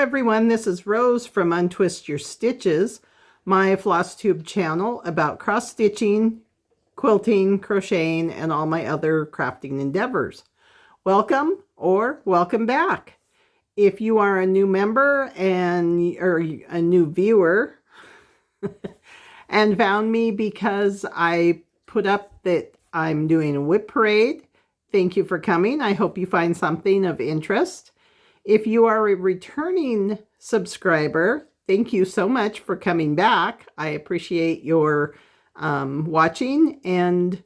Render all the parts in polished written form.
everyone, this is Rose from Untwist Your Stitches, my Flosstube channel about cross-stitching, quilting, crocheting, and all my other crafting endeavors. Welcome or welcome back. If you are a new member or a new viewer and found me because I put up that I'm doing a WIP Parade, thank you for coming. I hope you find something of interest. If you are a returning subscriber, thank you so much for coming back. I appreciate your watching and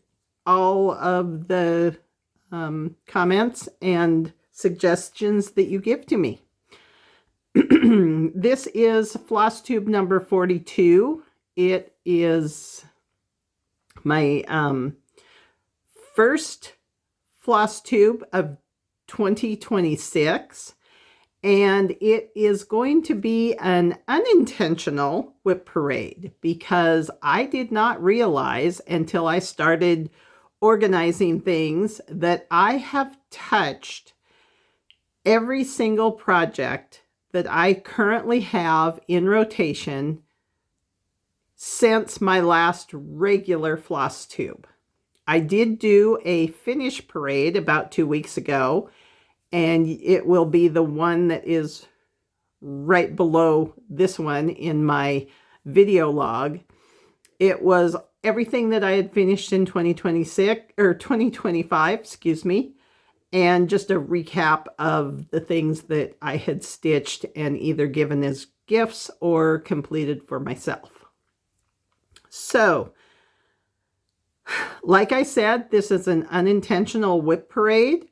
all of the comments and suggestions that you give to me. This is Flosstube number 42. It is my first Flosstube of 2026. And it is going to be an unintentional WIP Parade because I did not realize until I started organizing things that I have touched every single project that I currently have in rotation since my last regular Flosstube. I did do a finish parade about 2 weeks ago, and it will be the one that is right below this one in my video log. It was everything that I had finished in 2025, excuse me, and just a recap of the things that I had stitched and either given as gifts or completed for myself. So, like I said, this is an unintentional WIP Parade.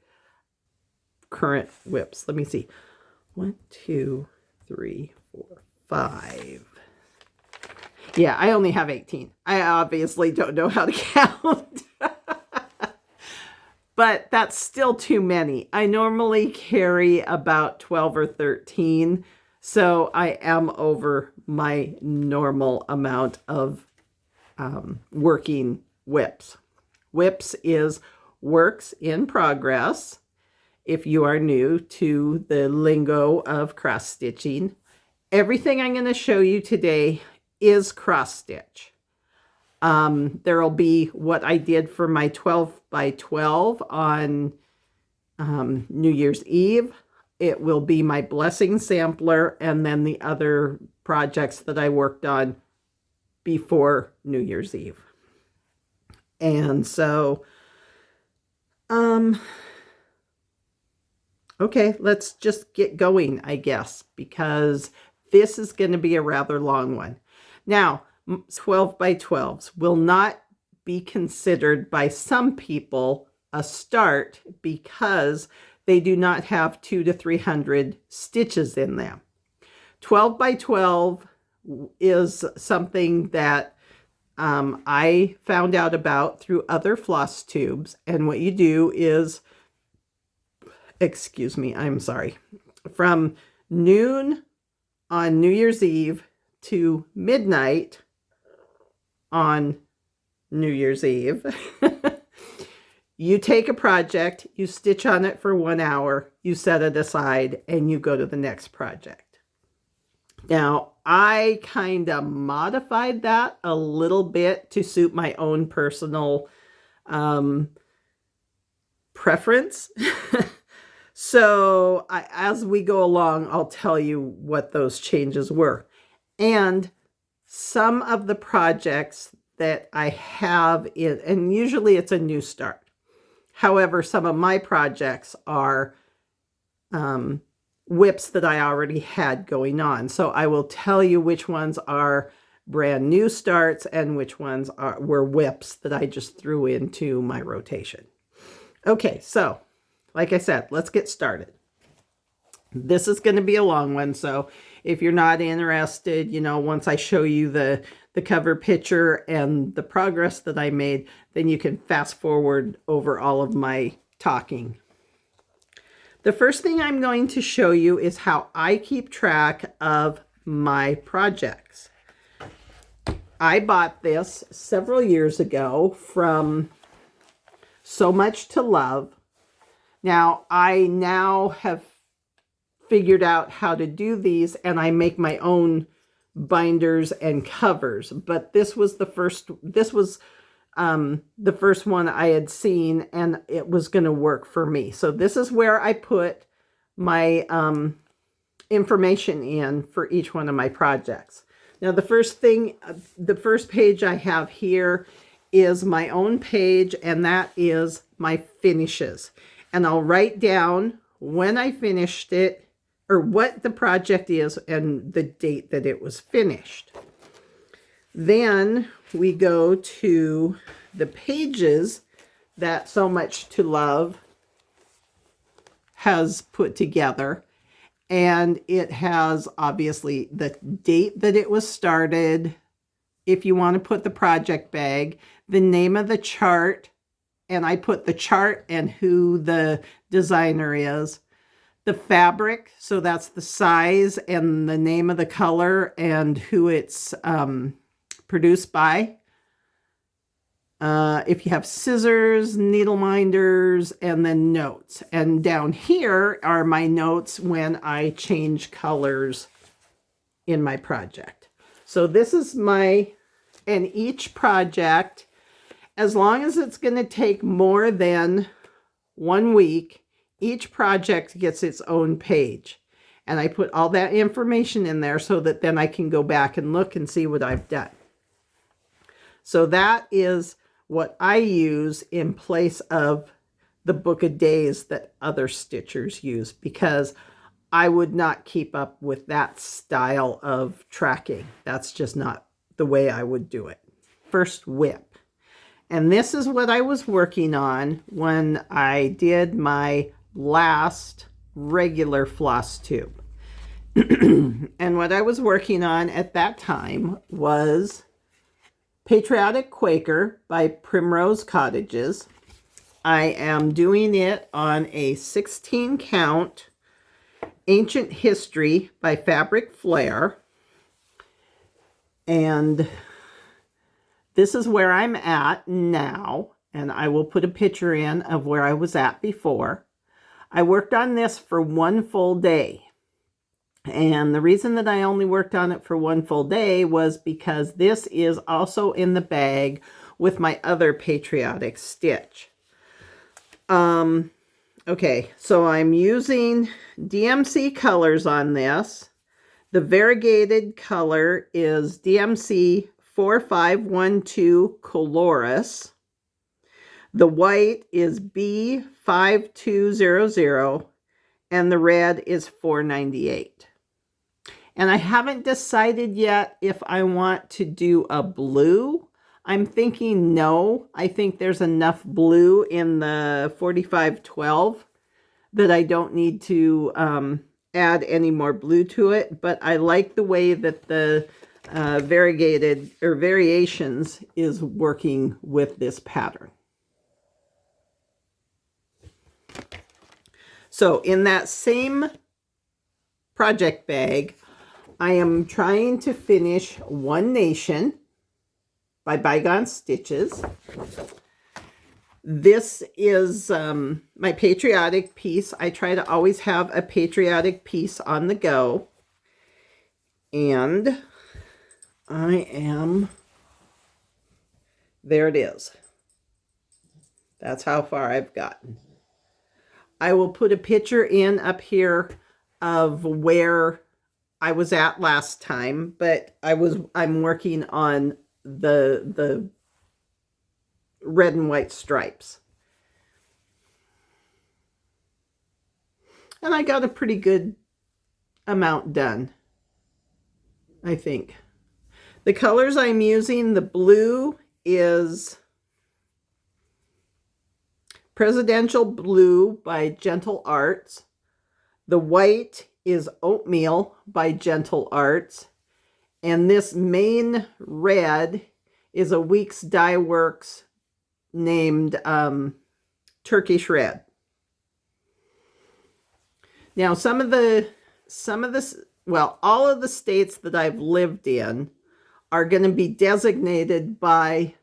Current WIPs. Let me see. 1, 2, 3, 4, 5. Yeah, I only have 18. I obviously don't know how to count. But that's still too many. I normally carry about 12 or 13. So I am over my normal amount of working WIPs. WIPs is works in progress. If you are new to the lingo of cross stitching, everything I'm going to show you today is cross stitch. There will be what I did for my 12 by 12 on New Year's Eve. It will be my blessing sampler and then the other projects that I worked on before New Year's Eve. And so, okay, let's just get going, I guess, because this is going to be a rather long one. Now, 12 by 12s will not be considered by some people a start because they do not have 200 to 300 stitches in them. 12 by 12 is something that I found out about through other Flosstubes, and what you do is, excuse me, I'm sorry, from noon on New Year's Eve to midnight on New Year's Eve, you take a project, you stitch on it for 1 hour, you set it aside, and you go to the next project. Now, I kind of modified that a little bit to suit my own personal preference. So as we go along, I'll tell you what those changes were. And some of the projects that I have in, and usually it's a new start. However, some of my projects are WIPs that I already had going on. So I will tell you which ones are brand new starts and which ones were WIPs that I just threw into my rotation. Okay, so like I said, let's get started. This is going to be a long one, so if you're not interested, you know, once I show you the cover picture and the progress that I made, then you can fast forward over all of my talking. The first thing I'm going to show you is how I keep track of my projects. I bought this several years ago from So Much to Love. Now, I have figured out how to do these, and I make my own binders and covers. But this was the first one I had seen, and it was going to work for me. So this is where I put my information in for each one of my projects. Now the first page I have here is my own page, and that is my finishes. And I'll write down when I finished it, or what the project is, and the date that it was finished. Then we go to the pages that So Much to Love has put together. And it has obviously the date that it was started, if you want to put the project bag, the name of the chart, and I put the chart and who the designer is, the fabric, so that's the size and the name of the color and who it's produced by. If you have scissors, needle minders, and then notes. And down here are my notes when I change colors in my project. So this is and each project, as long as it's going to take more than 1 week, each project gets its own page. And I put all that information in there so that then I can go back and look and see what I've done. So that is what I use in place of the book of days that other stitchers use, because I would not keep up with that style of tracking. That's just not the way I would do it. First, WIP. And this is what I was working on when I did my last regular Flosstube. And what I was working on at that time was Patriotic Quaker by Primrose Cottages. I am doing it on a 16 count Ancient History by Flair. And this is where I'm at now. And I will put a picture in of where I was at before. I worked on this for 1 full day. And the reason that I only worked on it for 1 full day was because this is also in the bag with my other Patriotic stitch. Okay, so I'm using DMC colors on this. The variegated color is DMC 4512 Colorus. The white is B5200, and the red is 498. And I haven't decided yet if I want to do a blue. I'm thinking no. I think there's enough blue in the 4512 that I don't need to add any more blue to it. But I like the way that the variegated or variations is working with this pattern. So in that same project bag, I am trying to finish One Nation by Bygone Stitches. This is my patriotic piece. I try to always have a patriotic piece on the go. And there it is. That's how far I've gotten. I will put a picture in up here of where I was at last time, but I'm working on the red and white stripes. And I got a pretty good amount done, I think. The colors I'm using, the blue is Presidential Blue by Gentle Arts. The white is Oatmeal by Gentle Arts. And this main red is a Weeks Dye Works named Turkish Red. Now, all of the states that I've lived in are going to be designated by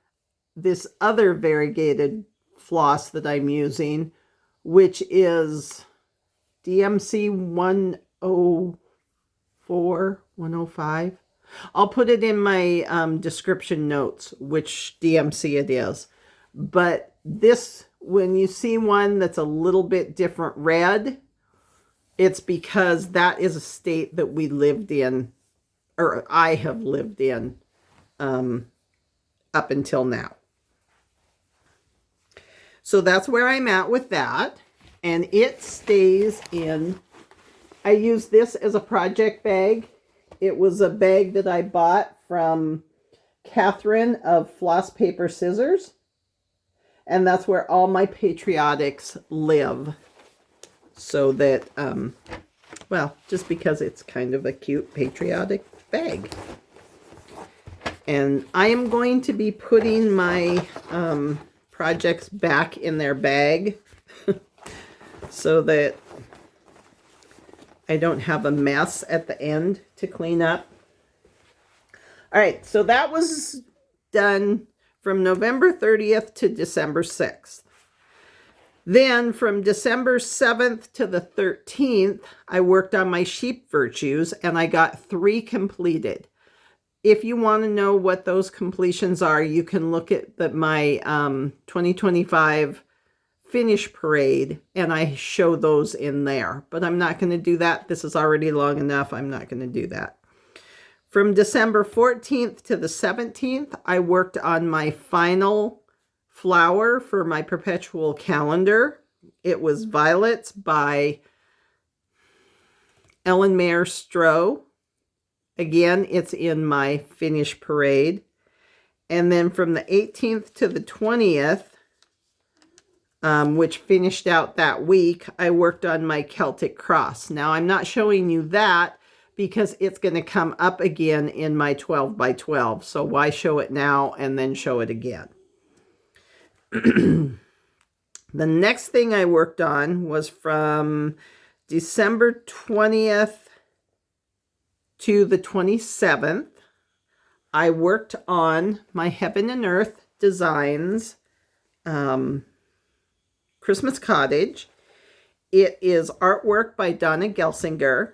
this other variegated floss that I'm using, which is DMC 104, 105. I'll put it in my description notes which DMC it is. But this, when you see one that's a little bit different red, it's because that is a state that we lived in, or I have lived in up until now. So that's where I'm at with that. And it stays in, I use this as a project bag. It was a bag that I bought from Catherine of Floss Paper Scissors. And that's where all my Patriotics live. So that, well, just because it's kind of a cute patriotic bag. And I am going to be putting my projects back in their bag so that I don't have a mess at the end to clean up. All right, so that was done from November 30th to December 6th. Then from December 7th to the 13th, I worked on my sheep virtues and I got 3 completed. If you want to know what those completions are, you can look at my 2025 finish parade and I show those in there. But I'm not going to do that. This is already long enough. I'm not going to do that. From December 14th to the 17th, I worked on my final flower for my perpetual calendar. It was Violets by Ellen Mayer Stroh. Again, it's in my finish parade. And then from the 18th to the 20th, which finished out that week, I worked on my Celtic cross. Now, I'm not showing you that because it's going to come up again in my 12 by 12. So why show it now and then show it again? The next thing I worked on was from December 20th to the 27th. I worked on my Heaven and Earth Designs Christmas Cottage. It is artwork by Donna Gelsinger,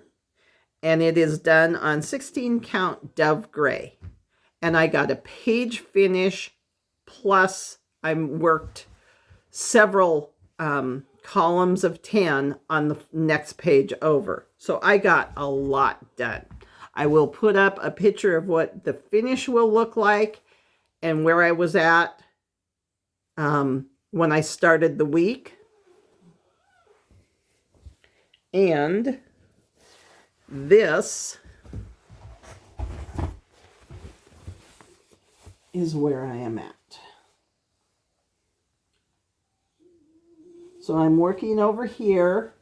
and it is done on 16 count Dove Gray. And I got a page finish, plus I worked several columns of 10 on the next page over. So I got a lot done. I will put up a picture of what the finish will look like and where I was at when I started the week. And this is where I am at. So I'm working over here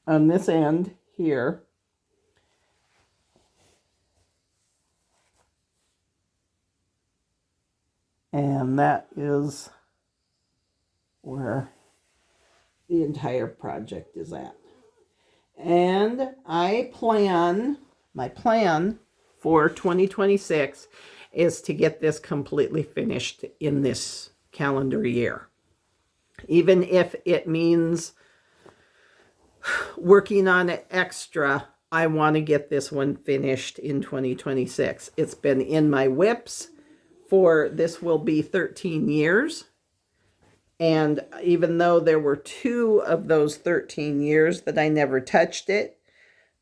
on this end here. And that is where the entire project is at. And my plan for 2026 is to get this completely finished in this calendar year. Even if it means working on it extra, I want to get this one finished in 2026. It's been in my WIPs for, this will be 13 years. And even though there were 2 of those 13 years that I never touched it,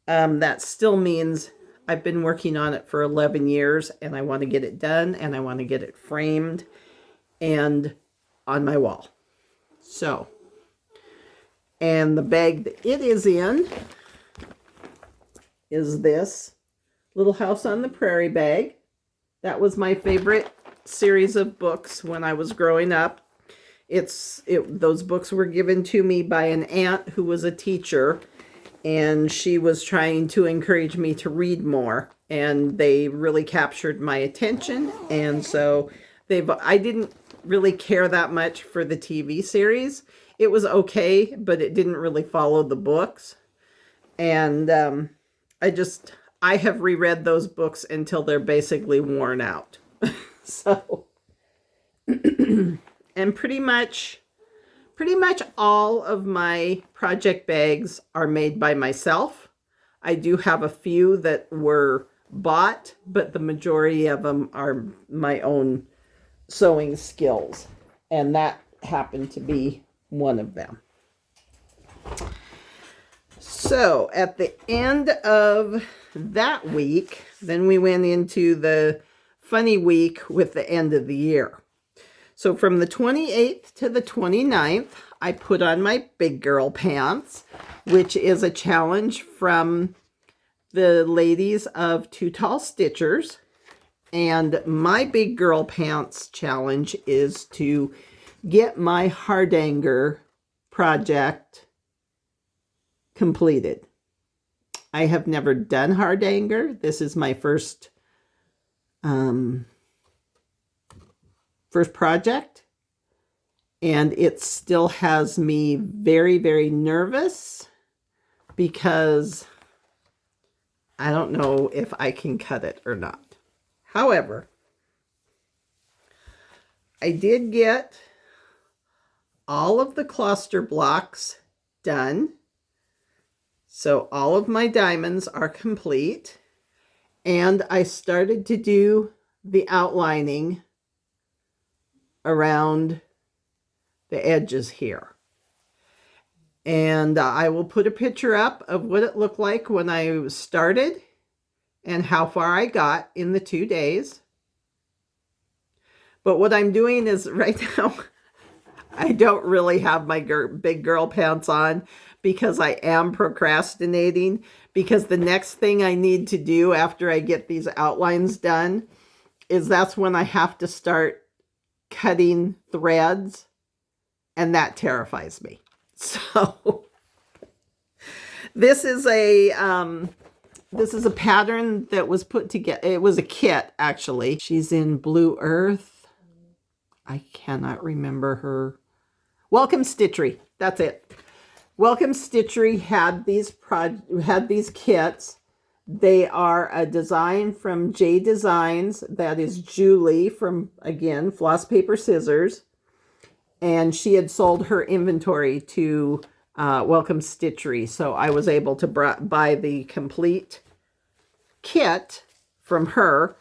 that still means I've been working on it for 11 years and I want to get it done and I want to get it framed and on my wall. So, and the bag that it is in is this Little House on the Prairie bag. That was my favorite series of books when I was growing up. Those books were given to me by an aunt who was a teacher, and she was trying to encourage me to read more, and they really captured my attention. And so I didn't really care that much for the TV series. It was okay, but it didn't really follow the books. And I have reread those books until they're basically worn out. So, and pretty much Pretty much all of my project bags are made by myself. I do have a few that were bought, but the majority of them are my own sewing skills. And that happened to be one of them. So at the end of that week, then we went into the funny week with the end of the year. So from the 28th to the 29th, I put on my big girl pants, which is a challenge from the ladies of Two Tall Stitchers. And my big girl pants challenge is to get my Hardanger project completed. I have never done Hardanger. This is my first project, and it still has me very, very nervous because I don't know if I can cut it or not. However, I did get all of the cluster blocks done. So all of my diamonds are complete, and I started to do the outlining around the edges here. And I will put a picture up of what it looked like when I started and how far I got in the 2 days. But what I'm doing is right now, I don't really have my big girl pants on because I am procrastinating, because the next thing I need to do after I get these outlines done is that's when I have to start cutting threads, and that terrifies me. So this is a pattern that was put together. It was a kit, actually. She's in Blue Earth. I cannot remember her. Welcome Stitchery. That's it. Welcome Stitchery had these kits. They are a design from J Designs. That is Julie from, again, Floss Paper Scissors. And she had sold her inventory to Welcome Stitchery. So I was able to buy the complete kit from her.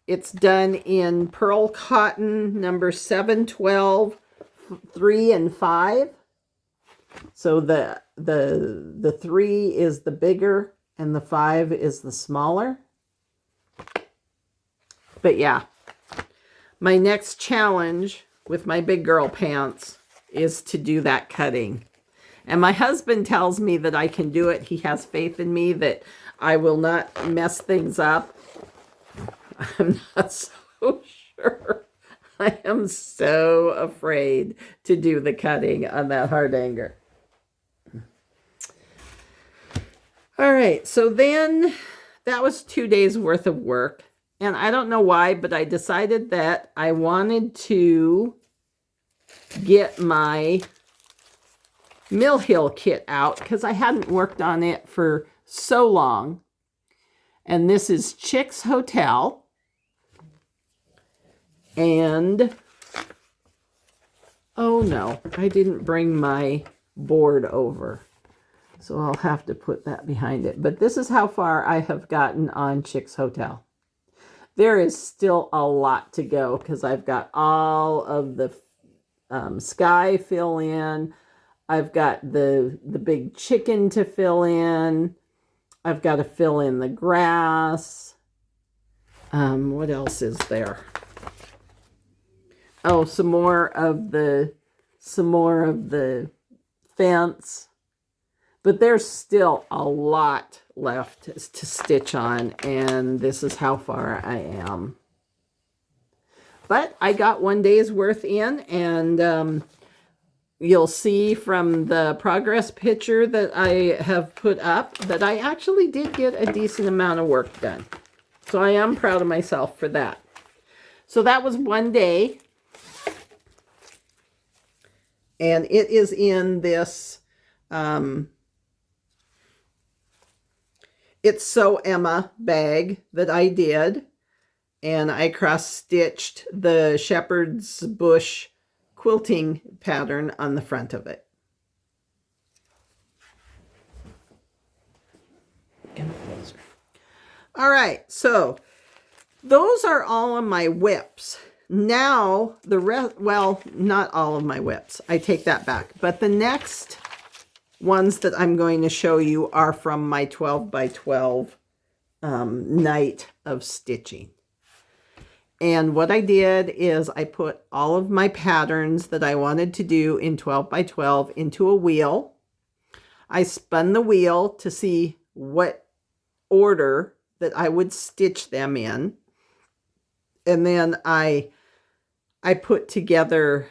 It's done in pearl cotton number 712, 3 and 5. So the 3 is the bigger and the 5 is the smaller. But yeah, my next challenge with my big girl pants is to do that cutting. And my husband tells me that I can do it. He has faith in me that I will not mess things up. I'm not so sure. I am so afraid to do the cutting on that Hardanger. All right, so then that was 2 days worth of work. And I don't know why, but I decided that I wanted to get my Mill Hill kit out because I hadn't worked on it for so long. And this is Chick's Hotel. And, oh no, I didn't bring my board over. So I'll have to put that behind it. But this is how far I have gotten on Chick's Hotel. There is still a lot to go because I've got all of the sky fill in. I've got the big chicken to fill in. I've got to fill in the grass. What else is there? Oh, some more of the fence. But there's still a lot left to stitch on, and this is how far I am. But I got 1 day's worth in, and you'll see from the progress picture that I have put up that I actually did get a decent amount of work done. So I am proud of myself for that. So that was 1 day. And it is in this, It's So Emma bag that I did. And I cross-stitched the Shepherd's Bush quilting pattern on the front of it. All right, so those are all of my WIPs. Now the rest, well, not all of my WIPs. I take that back. But the next ones that I'm going to show you are from my 12 by 12 night of stitching. And what I did is I put all of my patterns that I wanted to do in 12 by 12 into a wheel. I spun the wheel to see what order that I would stitch them in. And then I put together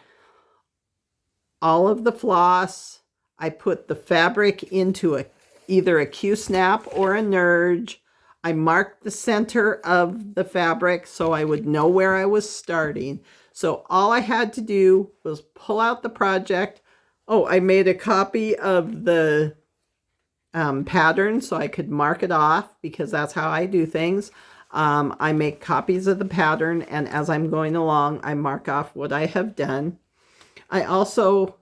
all of the floss. I put the fabric into either a Q-snap or a nerge. I marked the center of the fabric so I would know where I was starting. So all I had to do was pull out the project. Oh, I made a copy of the pattern so I could mark it off, because that's how I do things. I make copies of the pattern, and as I'm going along, I mark off what I have done. I also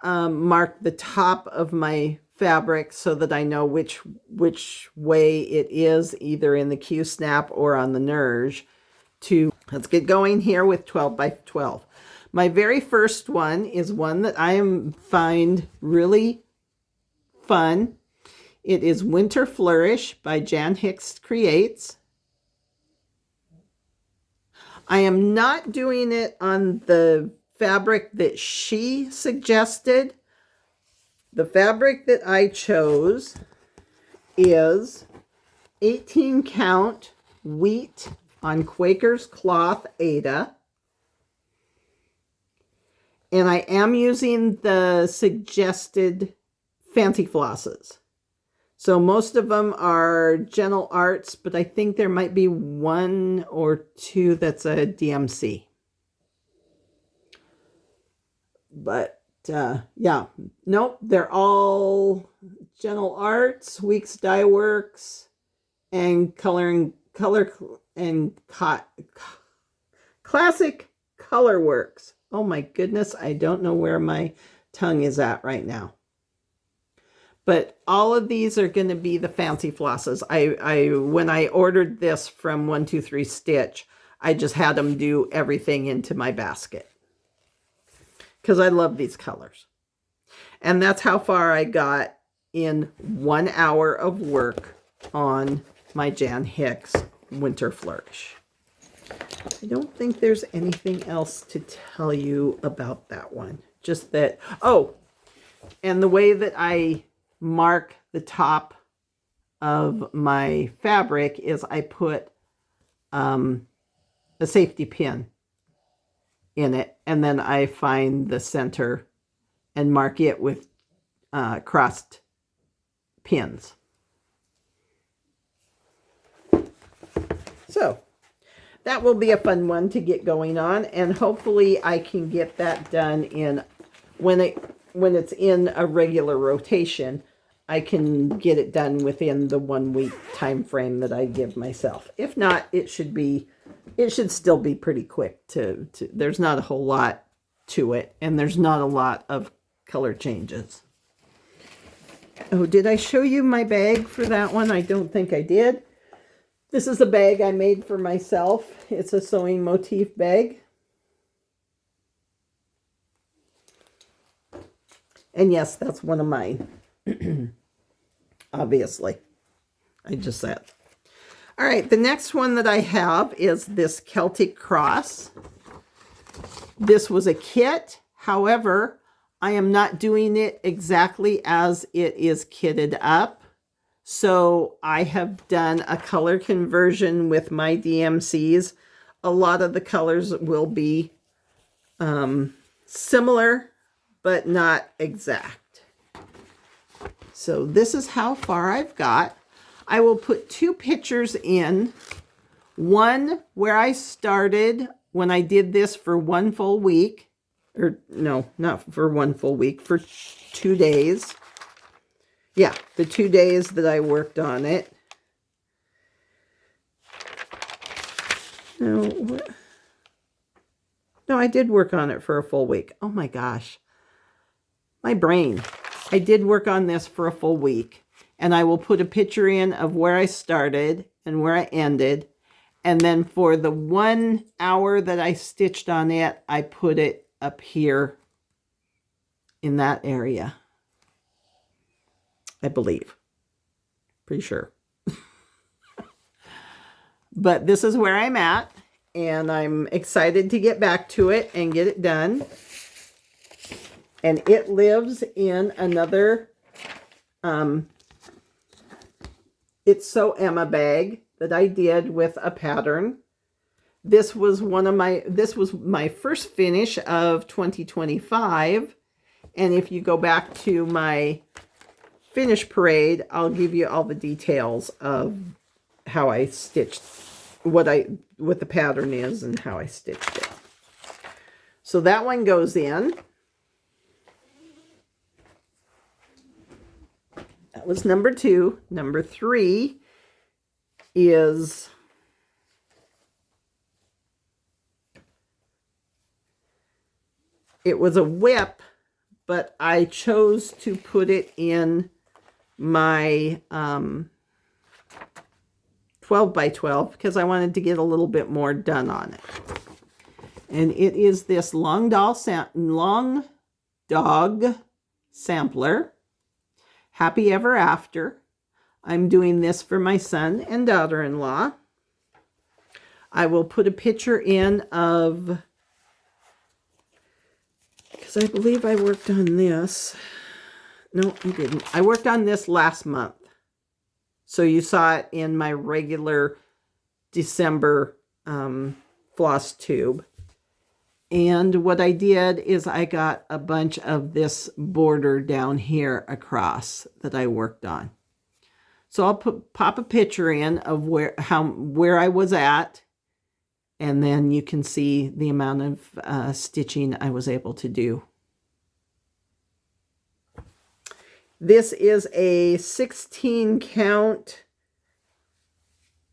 mark the top of my fabric so that I know which way it is, either in the Q-snap or on the nerge. Let's get going here with 12 by 12. My very first one is one that I find really fun. It is Winter Flourish by Jan Hicks Creates. I am not doing it on the fabric that she suggested. The fabric that I chose is 18 count wheat on Quaker's cloth Aida. And I am using the suggested fancy flosses. So most of them are Gentle Arts, but I think there might be one or two that's a DMC. But yeah, nope, they're all Gentle Arts, Weeks Dye Works, and Classic Color Works. Oh my goodness, I don't know where my tongue is at right now. But all of these are going to be the fancy flosses. When I ordered this from 123 Stitch, I just had them do everything into my basket, because I love these colors. And that's how far I got in 1 hour of work on my Jan Hicks Winter Flourish. I don't think there's anything else to tell you about that one. Just that, oh, and the way that I mark the top of my fabric is I put a safety pin in it, and then I find the center and mark it with crossed pins. So that will be a fun one to get going on, and hopefully I can get that done in when it's in a regular rotation. I can get it done within the 1 week time frame that I give myself. If not, it should still be pretty quick to there's not a whole lot to it, and there's not a lot of color changes. Oh, did I show you my bag for that one? I don't think I did. This is a bag I made for myself. It's a sewing motif bag. And yes, that's one of mine. Obviously. I just said. All right, the next one that I have is this Celtic cross. This was a kit. However, I am not doing it exactly as it is kitted up. So I have done a color conversion with my DMCs. A lot of the colors will be similar, but not exact. So this is how far I've got. I will put 2 pictures in. One where I started when I did this for 1 full week. Or no, not for 1 full week, for 2 days. Yeah, the 2 days that I worked on it. Now, No, I did work on it for a full week. Oh my gosh. My brain. I did work on this for a full week. And I will put a picture in of where I started and where I ended. And then for the 1 hour that I stitched on it, I put it up here in that area. I believe. Pretty sure. But this is where I'm at. And I'm excited to get back to it and get it done. And it lives in another It's So Emma bag that I did with a pattern. This was my first finish of 2025. And if you go back to my finish parade, I'll give you all the details of how I stitched, what the pattern is and how I stitched it. So that one goes in. That was number 2. Number 3 is it was a WIP, but I chose to put it in my 12 by 12 because I wanted to get a little bit more done on it. And it is this long dog sampler, Happy Ever After. I'm doing this for my son and daughter-in-law. I will put a picture in of, because I believe I worked on this. No, I didn't. I worked on this last month. So you saw it in my regular December Flosstube. And what I did is I got a bunch of this border down here across that I worked on. So I'll pop a picture in of where I was at, and then you can see the amount of stitching I was able to do. This is a 16 count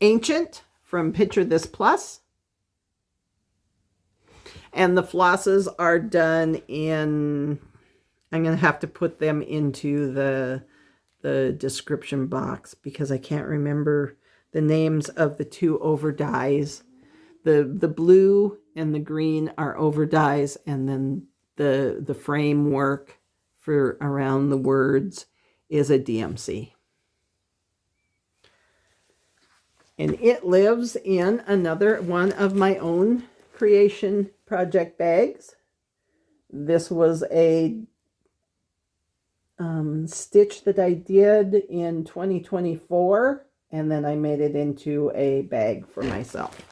Ancient from Picture This Plus. And the flosses are done in, I'm going to have to put them into the description box because I can't remember the names of the 2 overdyes. The blue and the green are overdyes, and then the framework for around the words is a DMC. And it lives in another one of my own creation project bags. This was a stitch that I did in 2024, and then I made it into a bag for myself.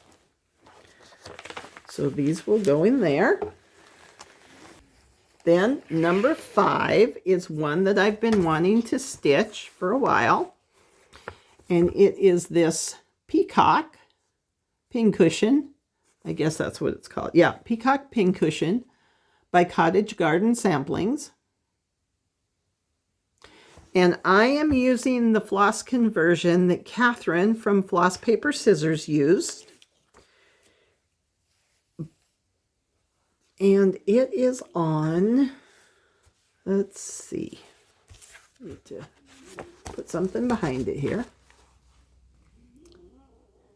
So these will go in there. Then number 5 is one that I've been wanting to stitch for a while. And it is this Peacock Pincushion. I guess that's what it's called. Yeah, Peacock Pincushion by Cottage Garden Samplings. And I am using the floss conversion that Catherine from Floss Paper Scissors used. And it is on, let's see, I need to put something behind it here.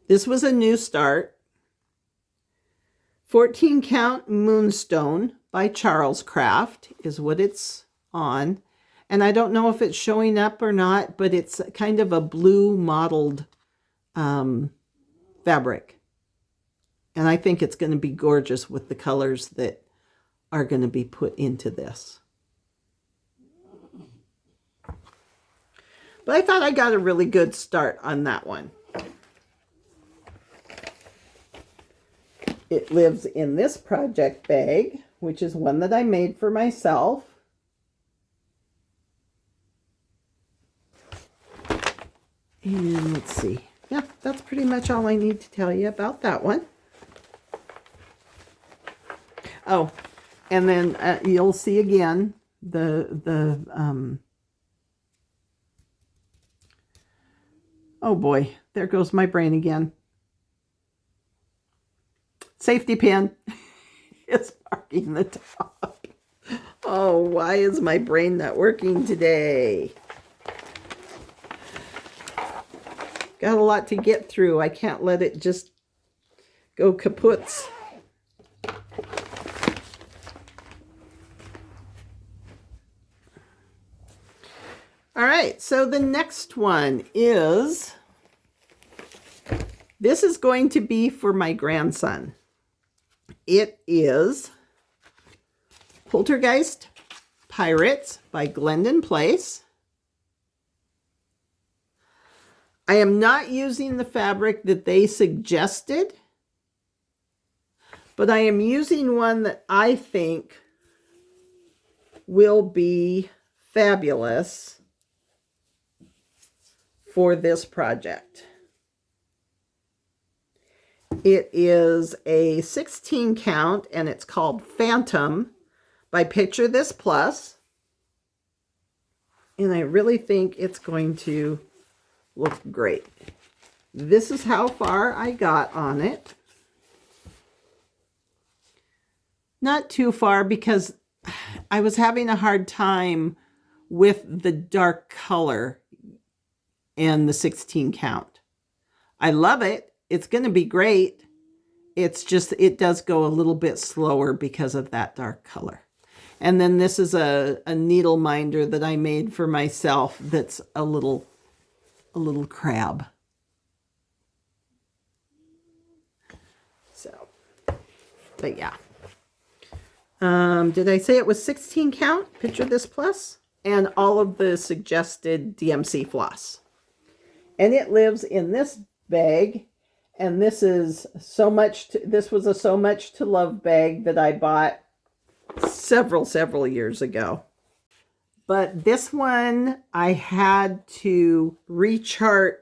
This was a new start. 14 count Moonstone by Charles Craft is what it's on. And I don't know if it's showing up or not, but it's kind of a blue mottled fabric. And I think it's going to be gorgeous with the colors that are going to be put into this. But I thought I got a really good start on that one. It lives in this project bag, which is one that I made for myself. And let's see. Yeah, that's pretty much all I need to tell you about that one. Oh, and then you'll see again oh boy, there goes my brain again. Safety pin. is marking the top. Oh, why is my brain not working today? Got a lot to get through. I can't let it just go kaputs. All right, so the next one is, this is going to be for my grandson. It is Poltergeist Pirates by Glendon Place. I am not using the fabric that they suggested, but I am using one that I think will be fabulous for this project. It is a 16 count and it's called Phantom by Picture This Plus. And I really think it's going to look great. This is how far I got on it. Not too far because I was having a hard time with the dark color and the 16 count. I love it. It's going to be great. It's just, it does go a little bit slower because of that dark color. And then this is a needle minder that I made for myself that's a little crab. So, but yeah. Did I say it was 16 count? Picture This Plus. And all of the suggested DMC floss. And it lives in this bag. And this is so much, this was a So Much to Love bag that I bought several years ago. But this one, I had to rechart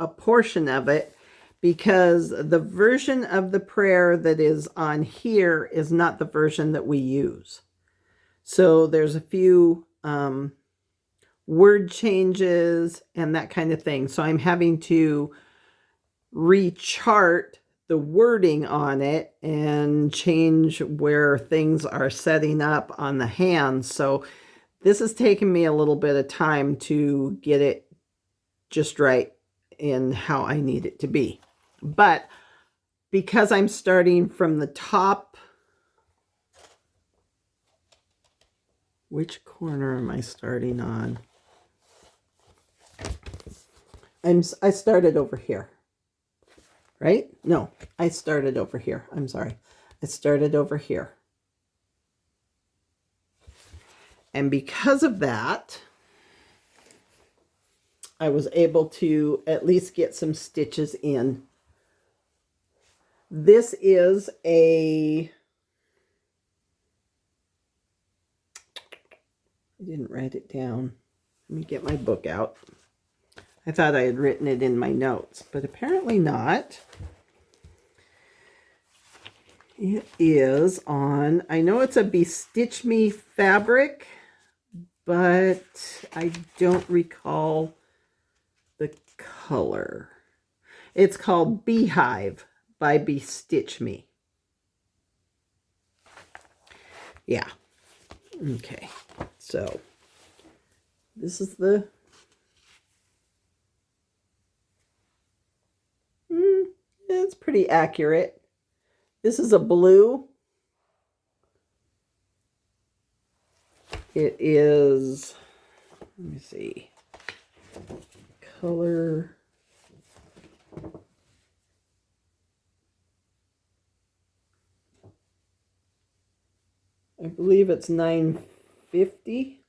a portion of it because the version of the prayer that is on here is not the version that we use. So there's a few word changes and that kind of thing. So I'm having to rechart the wording on it and change where things are setting up on the hands. So this has taken me a little bit of time to get it just right in how I need it to be. But because I'm starting from the top, which corner am I starting on? I started over here, right? No, I started over here. I'm sorry. I started over here. And because of that, I was able to at least get some stitches in. This is I didn't write it down. Let me get my book out. I thought I had written it in my notes, but apparently not. It is on, I know it's a Bestitch Me fabric, but I don't recall the color. It's called Beehive by Bestitch Me. Yeah. Okay. So this is the it's pretty accurate. This is a blue. It is, let me see, color. I believe it's 950.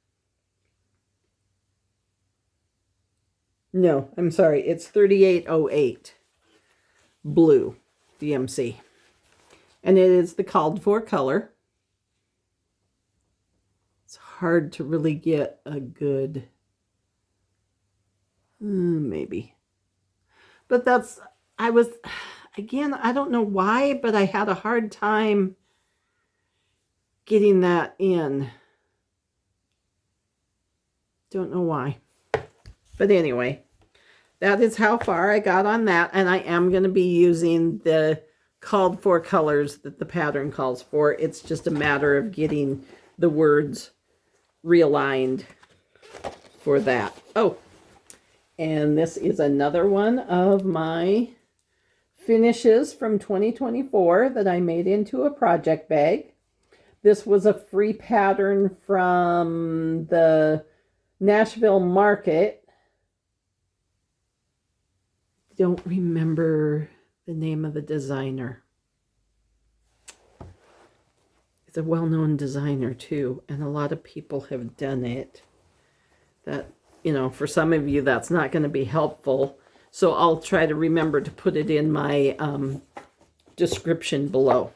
No, I'm sorry. It's 3808 blue DMC. And it is the called for color. It's hard to really get a good, maybe. But that's, again, I don't know why, but I had a hard time getting that in. Don't know why. But anyway, that is how far I got on that. And I am going to be using the called for colors that the pattern calls for. It's just a matter of getting the words realigned for that. Oh, and this is another one of my finishes from 2024 that I made into a project bag. This was a free pattern from the Nashville market. Don't remember the name of the designer. It's a well-known designer too, and a lot of people have done it. That, you know, for some of you that's not going to be helpful, so I'll try to remember to put it in my description below.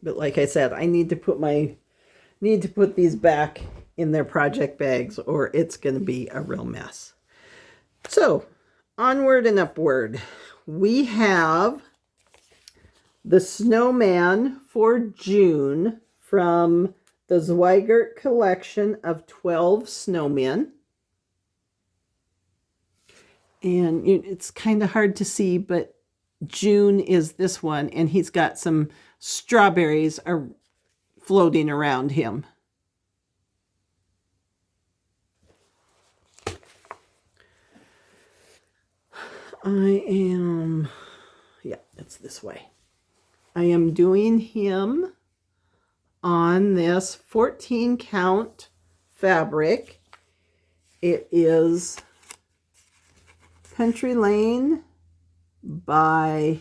But like I said, I need to put these back in their project bags, or it's going to be a real mess. So, onward and upward. We have the snowman for June from the Zweigert collection of 12 snowmen. And it's kind of hard to see, but June is this one, and he's got some strawberries are floating around him. It's this way. I am doing him on this 14 count fabric. It is Country Lane by,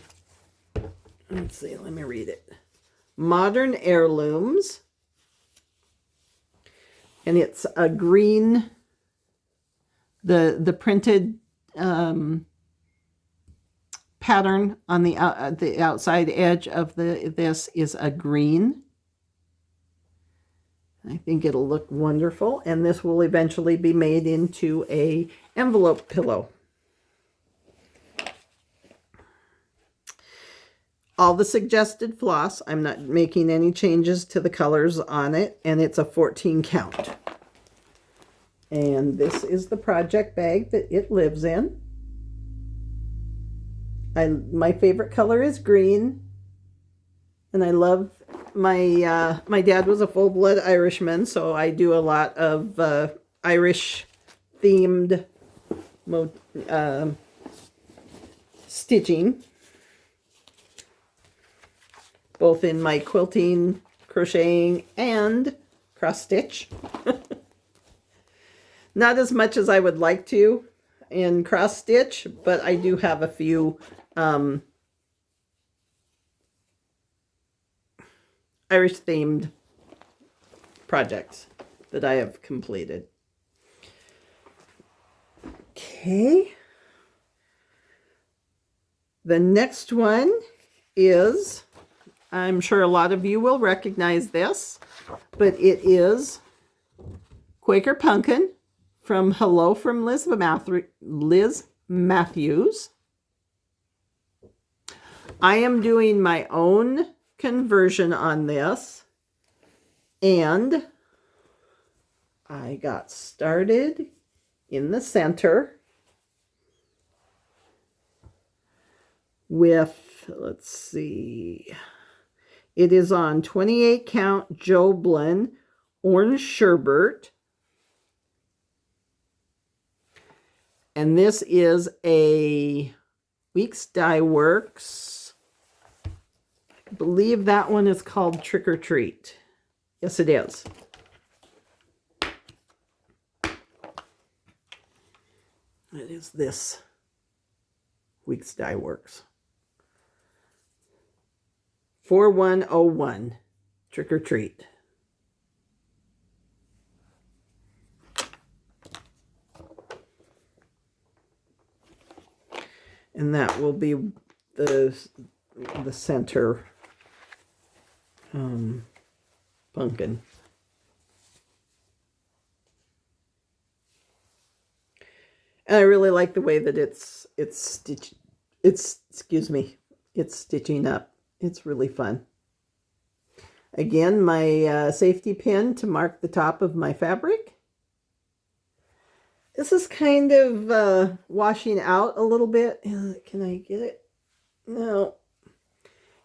let's see, let me read it. Modern Heirlooms. And it's a green, the printed pattern on the outside edge of this is a green. I think it'll look wonderful, and this will eventually be made into a envelope pillow. All the suggested floss. I'm not making any changes to the colors on it, and it's a 14 count. And this is the project bag that it lives in. My favorite color is green, and I love my dad was a full-blood Irishman, so I do a lot of Irish themed stitching, both in my quilting, crocheting, and cross stitch. Not as much as I would like to in cross stitch, but I do have a few Irish themed projects that I have completed. Okay. The next one is, I'm sure a lot of you will recognize this, but it is Quaker Pumpkin from Hello from Liz Matthews. I am doing my own conversion on this, and I got started in the center with, let's see, it is on 28 count Joblin Orange Sherbet, and this is a Weeks Dye Works. I believe that one is called Trick or Treat. Yes, it is. It is this Weeks Dye Works. 4101 Trick or Treat. And that will be the center pumpkin. And I really like the way that it's stitching up. It's really fun. Again, my safety pin to mark the top of my fabric. This is kind of washing out a little bit. Can I get it? No.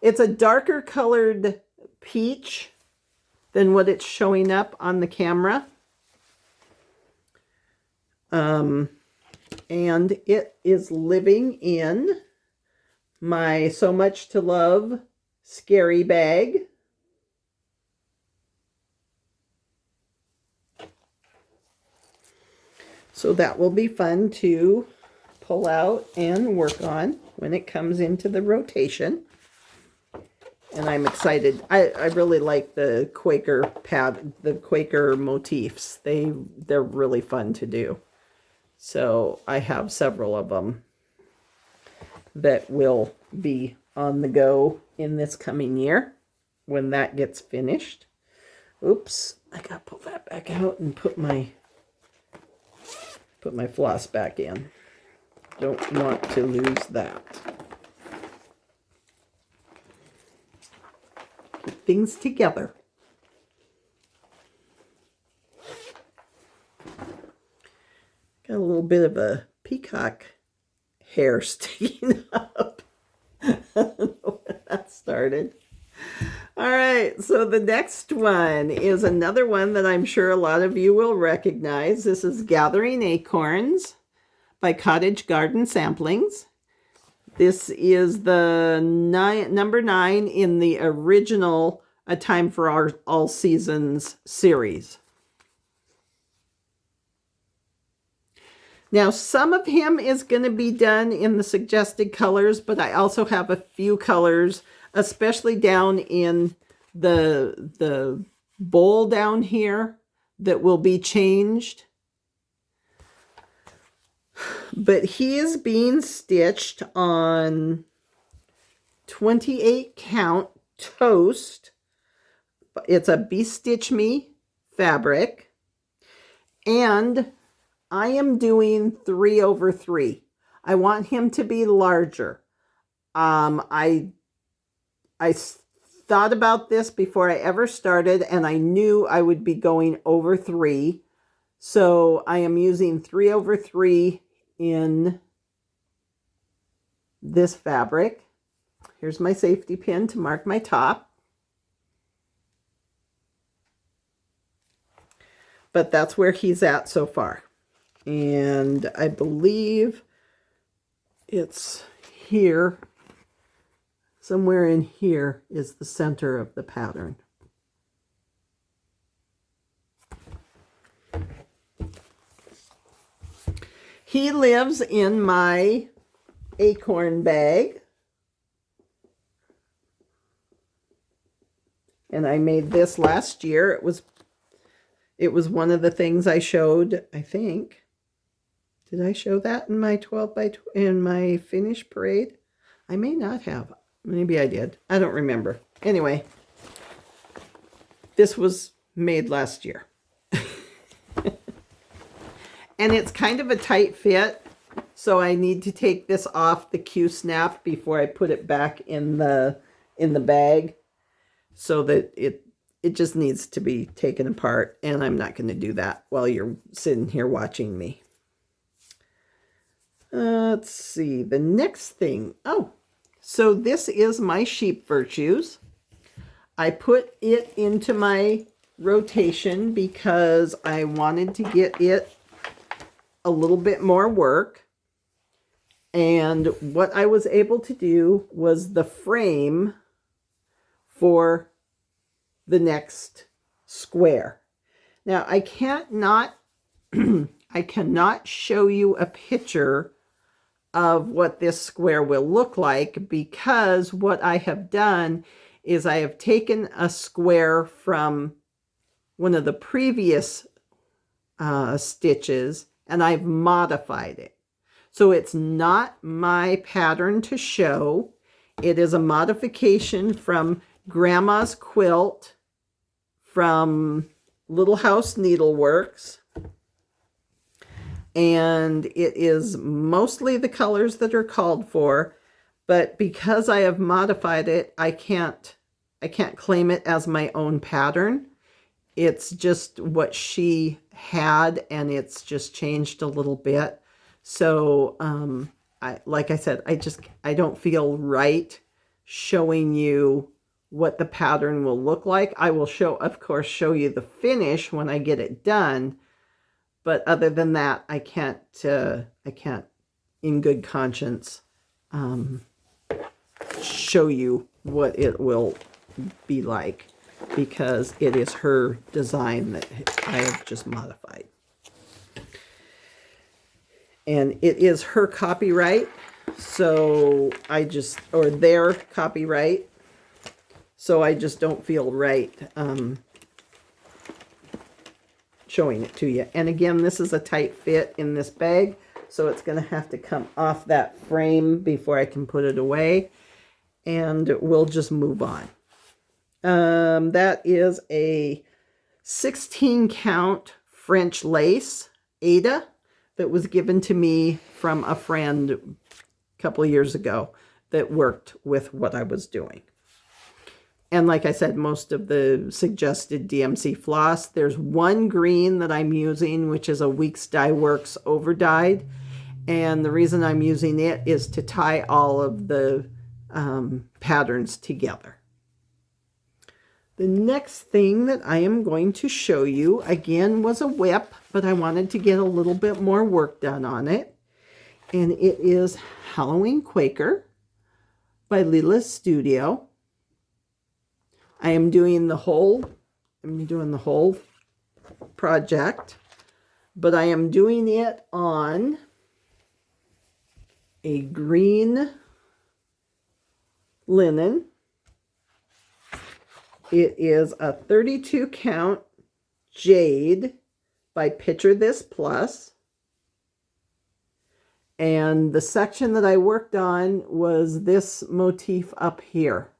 It's a darker colored peach than what it's showing up on the camera. And it is living in my So Much to Love Scary bag. So that will be fun to pull out and work on when it comes into the rotation. And I'm excited. I really like the Quaker the Quaker motifs. They're really fun to do. So I have several of them that will be on the go in this coming year when that gets finished. Oops, I gotta pull that back out and put my floss back in. Don't want to lose that. Keep things together. Got a little bit of a peacock hair sticking up. I don't know when that started. All right, so the next one is another one that I'm sure a lot of you will recognize. This is Gathering Acorns by Cottage Garden Samplings. This is the number 9 in the original A Time for Our All Seasons series. Now, some of him is going to be done in the suggested colors, but I also have a few colors, especially down in the bowl down here, that will be changed. But he is being stitched on 28 count toast. It's a Be Stitch Me fabric. And I am doing 3/3. I want him to be larger. I thought about this before I ever started, and I knew I would be going over 3. So I am using 3/3 in this fabric. Here's my safety pin to mark my top. But that's where he's at so far. And I believe it's here. Somewhere in here is the center of the pattern. He lives in my acorn bag. And I made this last year. It was one of the things I showed, I think. Did I show that in my 12 by in my finish parade? I may not have. Maybe I did. I don't remember. Anyway, this was made last year. And it's kind of a tight fit, so I need to take this off the Q-snap before I put it back in the bag, so that it just needs to be taken apart, and I'm not going to do that while you're sitting here watching me. Let's see, the next thing. Oh, so this is my Sheep Virtues. I put it into my rotation because I wanted to get it a little bit more work. And what I was able to do was the frame for the next square. Now, I cannot show you a picture of what this square will look like, because what I have done is I have taken a square from one of the previous stitches and I've modified it. So it's not my pattern to show. It is a modification from Grandma's Quilt from Little House Needleworks. And it is mostly the colors that are called for, but because I have modified it, I can't claim it as my own pattern. It's just what she had, and it's just changed a little bit. So, like I said, I don't feel right showing you what the pattern will look like. I will of course, show you the finish when I get it done. But other than that, I can't in good conscience, show you what it will be like, because it is her design that I have just modified. And it is her copyright, so or their copyright, so I just don't feel right showing it to you. And again, this is a tight fit in this bag, so it's going to have to come off that frame before I can put it away, and we'll just move on. That is a 16 count French lace, Aida, that was given to me from a friend a couple of years ago that worked with what I was doing. And like I said, most of the suggested DMC floss. There's one green that I'm using, which is a Weeks Dye Works overdyed. And the reason I'm using it is to tie all of the patterns together. The next thing that I am going to show you, again, was a WIP, but I wanted to get a little bit more work done on it. And it is Halloween Quaker by Lila's Studio. I am doing the whole project, but I am doing it on a green linen. It is a 32 count jade by Picture This Plus. And the section that I worked on was this motif up here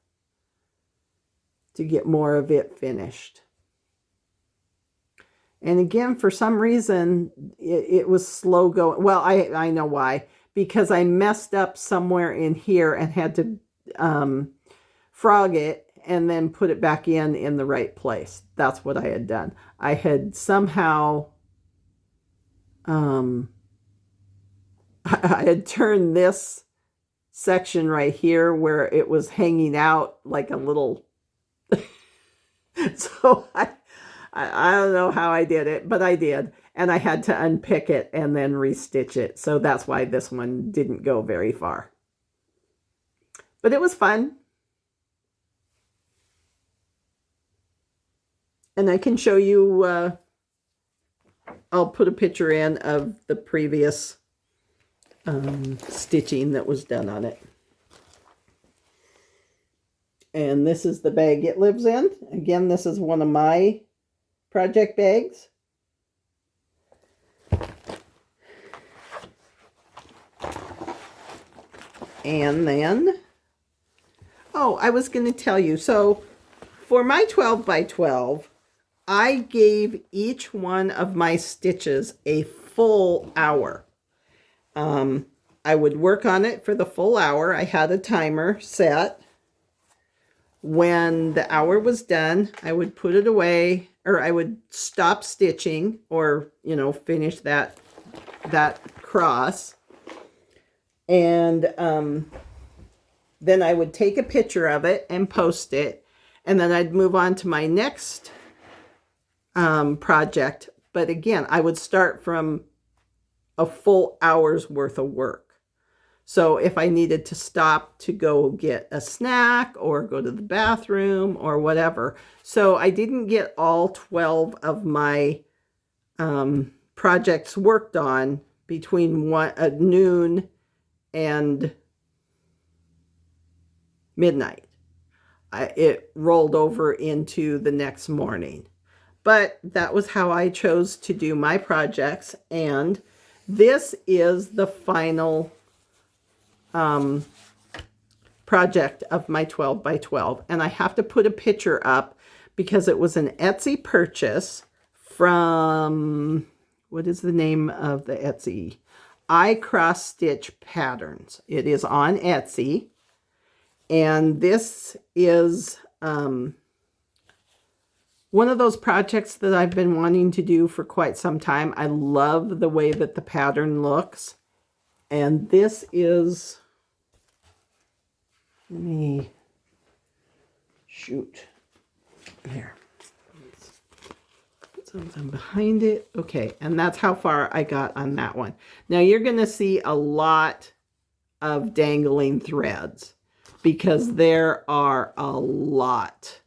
to get more of it finished. And again, for some reason, it was slow going. Well, I know why. Because I messed up somewhere in here and had to frog it and then put it back in the right place. That's what I had done. I had somehow, I had turned this section right here where it was hanging out like a little, so I don't know how I did it, but I did. And I had to unpick it and then restitch it. So that's why this one didn't go very far. But it was fun. And I can show you, I'll put a picture in of the previous stitching that was done on it. And this is the bag it lives in. Again, this is one of my project bags. And then, oh, I was going to tell you, so for my 12 by 12, I gave each one of my stitches a full hour. I would work on it for the full hour. I had a timer set. When the hour was done, I would put it away, or I would stop stitching, or, you know, finish that cross. And then I would take a picture of it and post it. And then I'd move on to my next project. But again, I would start from a full hour's worth of work. So if I needed to stop to go get a snack or go to the bathroom or whatever. So I didn't get all 12 of my projects worked on between noon and midnight. It rolled over into the next morning. But that was how I chose to do my projects. And this is the final project of my 12 by 12. And I have to put a picture up because it was an Etsy purchase from, what is the name of the Etsy? I Cross Stitch Patterns. It is on Etsy. And this is one of those projects that I've been wanting to do for quite some time. I love the way that the pattern looks. And this is, let me shoot here. Put something behind it. Okay, and that's how far I got on that one. Now you're going to see a lot of dangling threads because there are a lot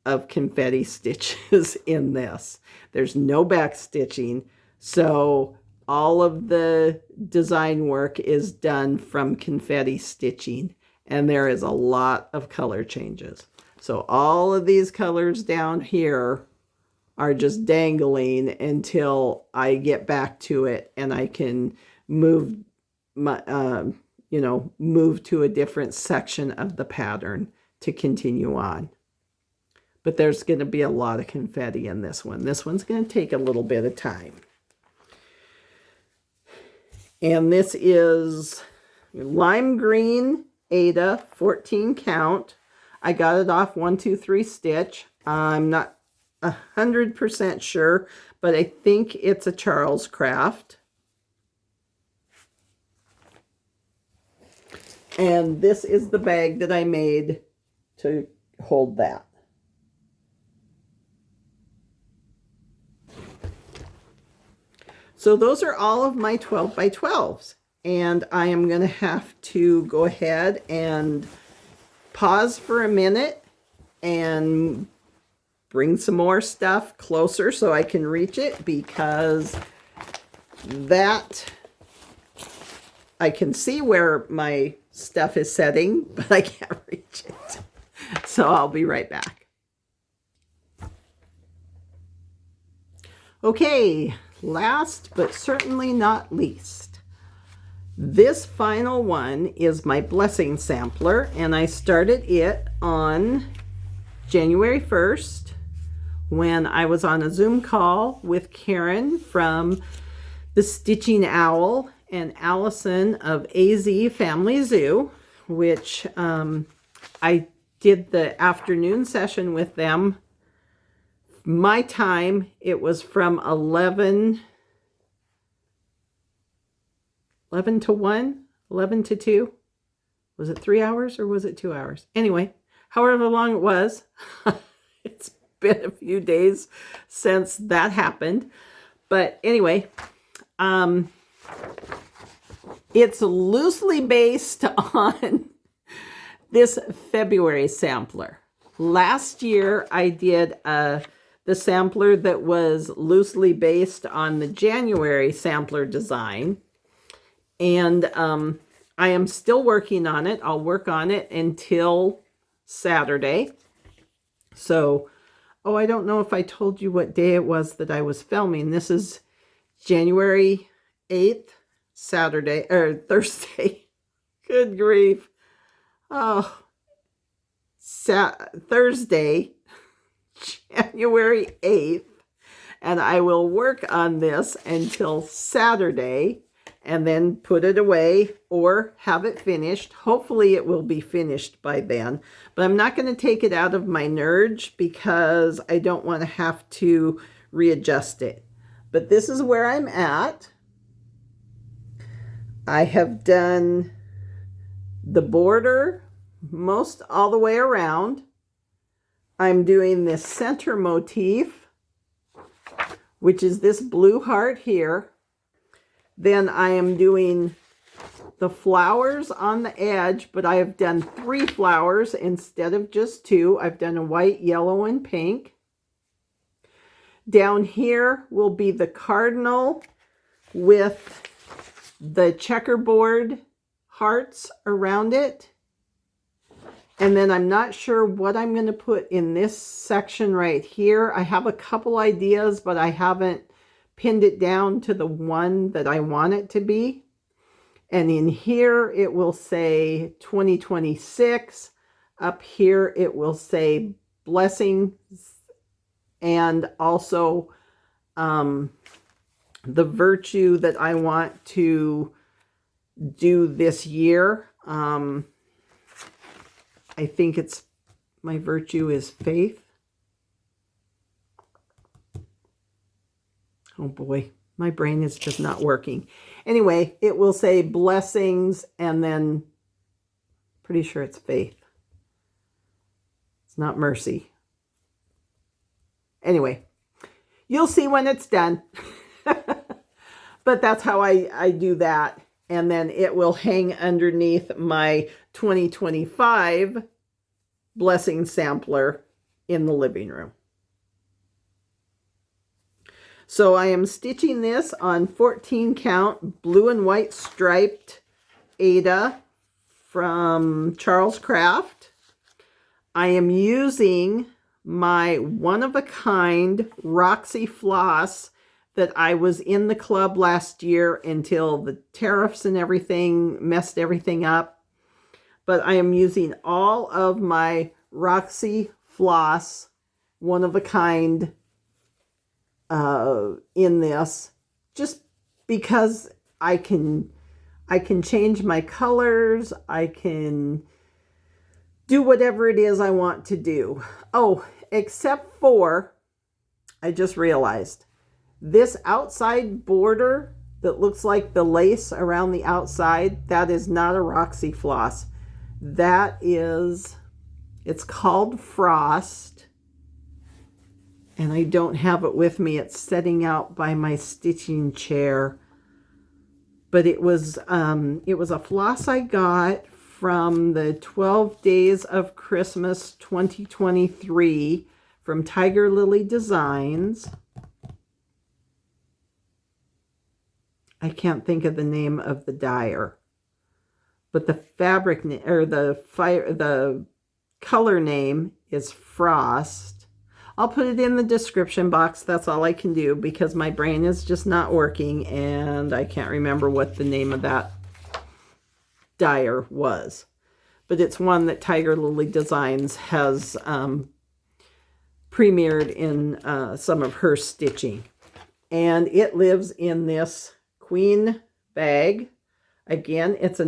of confetti stitches in this. There's no back stitching, so all of the design work is done from confetti stitching, and there is a lot of color changes. So all of these colors down here are just dangling until I get back to it and I can move my, move to a different section of the pattern to continue on. But there's going to be a lot of confetti in this one. This one's going to take a little bit of time. And this is lime green Aida 14 count. I got it off 1, 2, 3 stitch. I'm not 100% sure, but I think it's a Charles craft. And this is the bag that I made to hold that. So those are all of my 12 by 12s. And I am going to have to go ahead and pause for a minute and bring some more stuff closer so I can reach it, because that I can see where my stuff is setting, but I can't reach it. So I'll be right back. Okay. Last but certainly not least, this final one is my blessing sampler, and I started it on January 1st when I was on a Zoom call with Karen from the Stitching Owl and Allison of AZ Family Zoo, which I did the afternoon session with them. My time, it was from 11 to 1, 11 to 2. Was it 3 hours or was it 2 hours? Anyway, however long it was, it's been a few days since that happened. But anyway, it's loosely based on this February sampler. Last year, I did the sampler that was loosely based on the January sampler design. And I am still working on it. I'll work on it until Saturday. So, oh, I don't know if I told you what day it was that I was filming. This is January 8th, Saturday, or Thursday. Good grief. Oh, Thursday, January 8th, and I will work on this until Saturday and then put it away or have it finished. Hopefully it will be finished by then, but I'm not going to take it out of my Nerge because I don't want to have to readjust it. But this is where I'm at. I have done the border most all the way around. I'm doing this center motif, which is this blue heart here. Then I am doing the flowers on the edge, but I have done 3 flowers instead of just 2. I've done a white, yellow, and pink. Down here will be the cardinal with the checkerboard hearts around it. And then I'm not sure what I'm going to put in this section right here. I have a couple ideas, but I haven't pinned it down to the one that I want it to be. And in here, it will say 2026. Up here, it will say blessings, and also the virtue that I want to do this year. I think it's, my virtue is faith. Oh boy, my brain is just not working. Anyway, it will say blessings and then pretty sure it's faith. It's not mercy. Anyway, you'll see when it's done. But that's how I do that. And then it will hang underneath my 2025 blessing sampler in the living room. So I am stitching this on 14 count blue and white striped Aida from Charles Craft. I am using my one-of-a-kind Roxy floss that I was in the club last year until the tariffs and everything messed everything up. But I am using all of my Roxy floss, one-of-a-kind, in this, just because I can change my colors. I can do whatever it is I want to do. Oh, except for, I just realized, this outside border that looks like the lace around the outside, that is not a Roxy floss. That is, it's called Frost. And I don't have it with me. It's setting out by my stitching chair. But it was a floss I got from the 12 Days of Christmas 2023 from Tiger Lily Designs. I can't think of the name of the dyer, but the fabric or the color name is Frost. I'll put it in the description box. That's all I can do because my brain is just not working and I can't remember what the name of that dyer was. But it's one that Tiger Lily Designs has premiered in some of her stitching. And it lives in this queen bag. Again, it's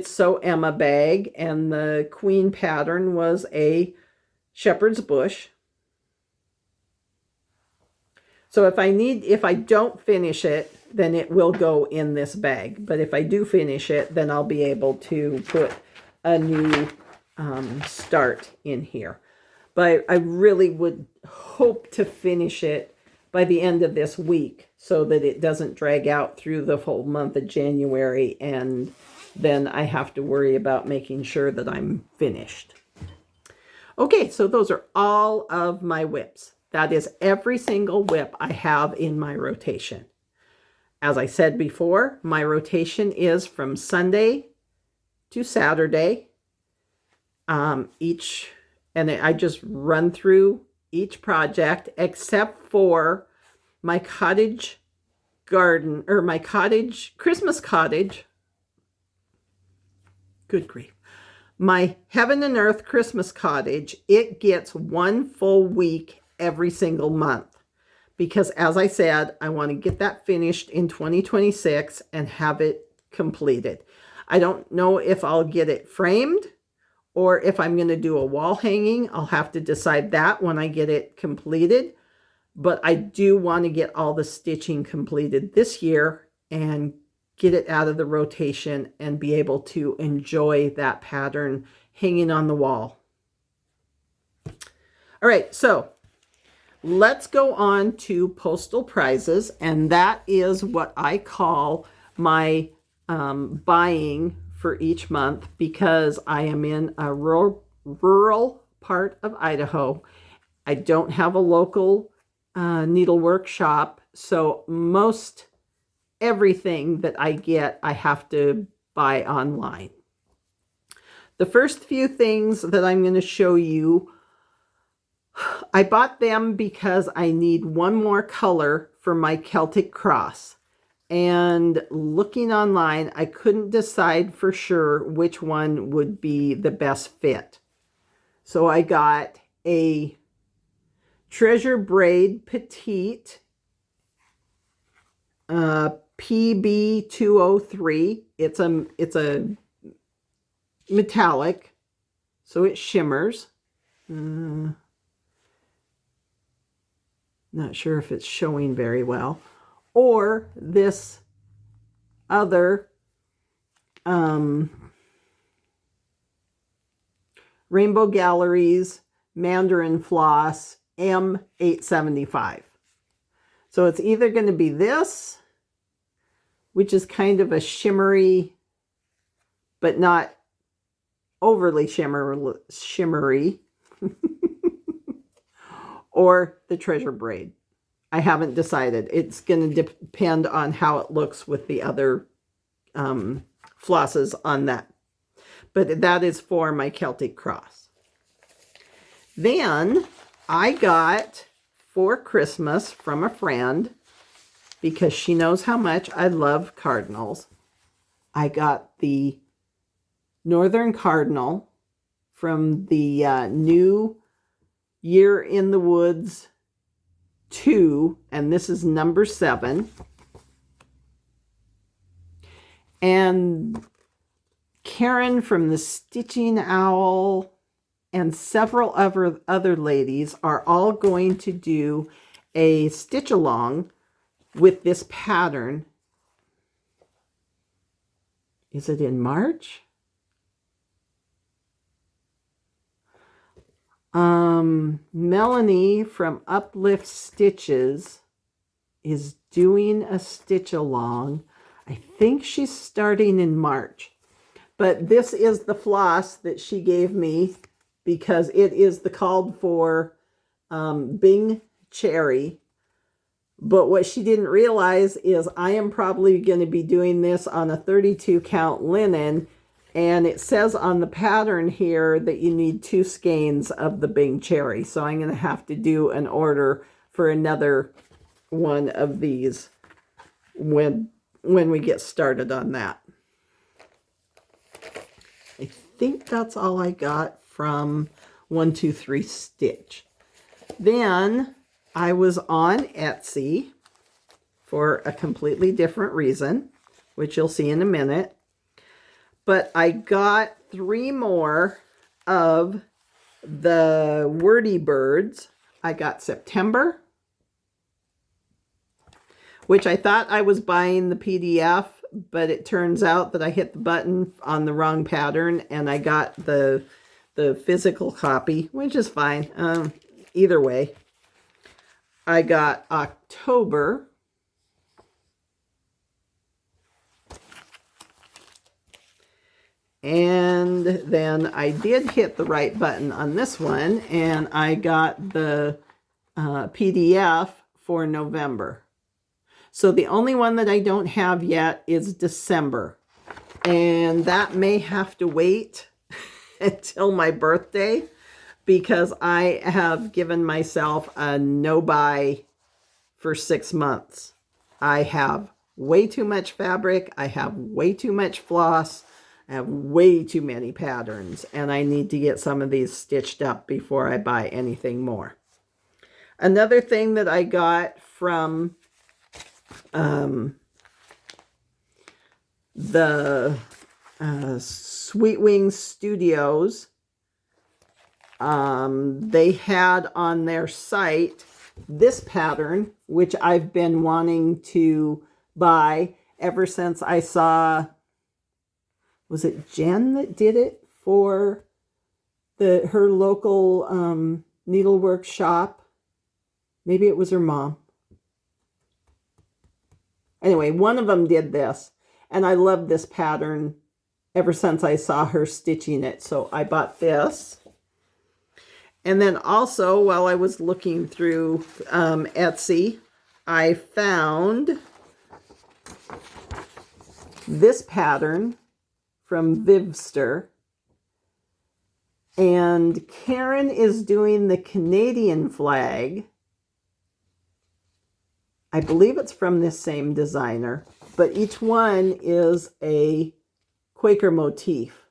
So Emma bag, and the queen pattern was a shepherd's bush. So if I don't finish it, then it will go in this bag. But if I do finish it, then I'll be able to put a new start in here. But I really would hope to finish it by the end of this week so that it doesn't drag out through the whole month of January, and then I have to worry about making sure that I'm finished. Okay, so those are all of my WIPs. That is every single WIP I have in my rotation. As I said before, my rotation is from Sunday to Saturday. And I just run through each project except for my cottage garden, or my cottage, Christmas cottage. Good grief. My Heaven and Earth Christmas cottage, it gets one full week every single month. Because as I said, I want to get that finished in 2026 and have it completed. I don't know if I'll get it framed or if I'm going to do a wall hanging. I'll have to decide that when I get it completed. But I do want to get all the stitching completed this year and get it out of the rotation and be able to enjoy that pattern hanging on the wall. All right, so let's go on to postal prizes, and that is what I call my buying for each month, because I am in a rural part of Idaho. I don't have a local needlework shop, so most everything that I get, I have to buy online. The first few things that I'm going to show you, I bought them because I need one more color for my Celtic cross. And looking online, I couldn't decide for sure which one would be the best fit. So I got a Treasure Braid Petite PB203. It's a metallic, so it shimmers. Not sure if it's showing very well. Or this other Rainbow Galleries Mandarin Floss M875. So it's either going to be this, which is kind of a shimmery, but not overly shimmery, or the Treasure Braid. I haven't decided. It's going to depend on how it looks with the other flosses on that. But that is for my Celtic cross. Then I got for Christmas from a friend, because she knows how much I love cardinals. I got the Northern Cardinal from the new Year in the Woods 2, and this is number 7. And Karen from the Stitching Owl and several other ladies are all going to do a stitch along with this pattern. Is it in March? Melanie from Uplift Stitches is doing a stitch along. I think she's starting in March. But this is the floss that she gave me, because it is the called for Bing Cherry. But what she didn't realize is I am probably going to be doing this on a 32 count linen. And it says on the pattern here that you need 2 skeins of the Bing Cherry. So I'm going to have to do an order for another one of these when we get started on that. I think that's all I got from 123 Stitch. Then I was on Etsy for a completely different reason, which you'll see in a minute. But I got 3 more of the Wordy Birds. I got September, which I thought I was buying the PDF, but it turns out that I hit the button on the wrong pattern, and I got the physical copy, which is fine. Either way. I got October. And then I did hit the right button on this one, and I got the PDF for November. So the only one that I don't have yet is December. And that may have to wait until my birthday, because I have given myself a no-buy for 6 months. I have way too much fabric. I have way too much floss. I have way too many patterns, and I need to get some of these stitched up before I buy anything more. Another thing that I got from the Sweet Wings Studios, they had on their site this pattern, which I've been wanting to buy ever since I saw... Was it Jen that did it for her local needlework shop? Maybe it was her mom. Anyway, one of them did this, and I loved this pattern ever since I saw her stitching it. So I bought this. And then also, while I was looking through Etsy, I found this pattern from Vivster, and Karen is doing the Canadian flag. I believe it's from this same designer, but each one is a Quaker motif,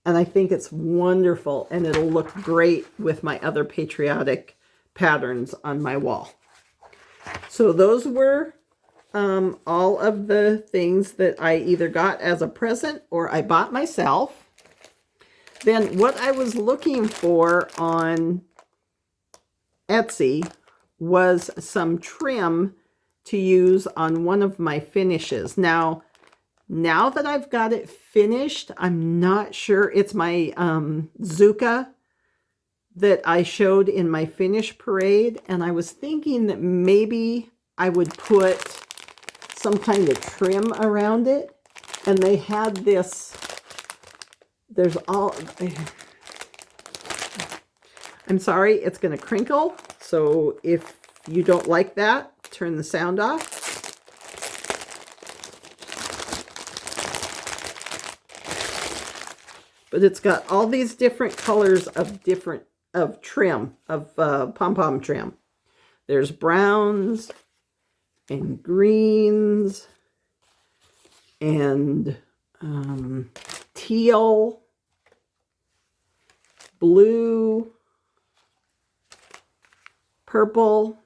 and I think it's wonderful, and it'll look great with my other Patriotic patterns on my wall. So those were all of the things that I either got as a present or I bought myself. Then what I was looking for on Etsy was some trim to use on one of my finishes. Now that I've got it finished, I'm not sure. It's my Zucca that I showed in my finish parade, and I was thinking that maybe I would put some kind of trim around it. And they had this, there's all, I'm sorry, it's going to crinkle. So if you don't like that, turn the sound off. But it's got all these different colors of trim, of pom-pom trim. There's browns and greens and teal, blue, purple,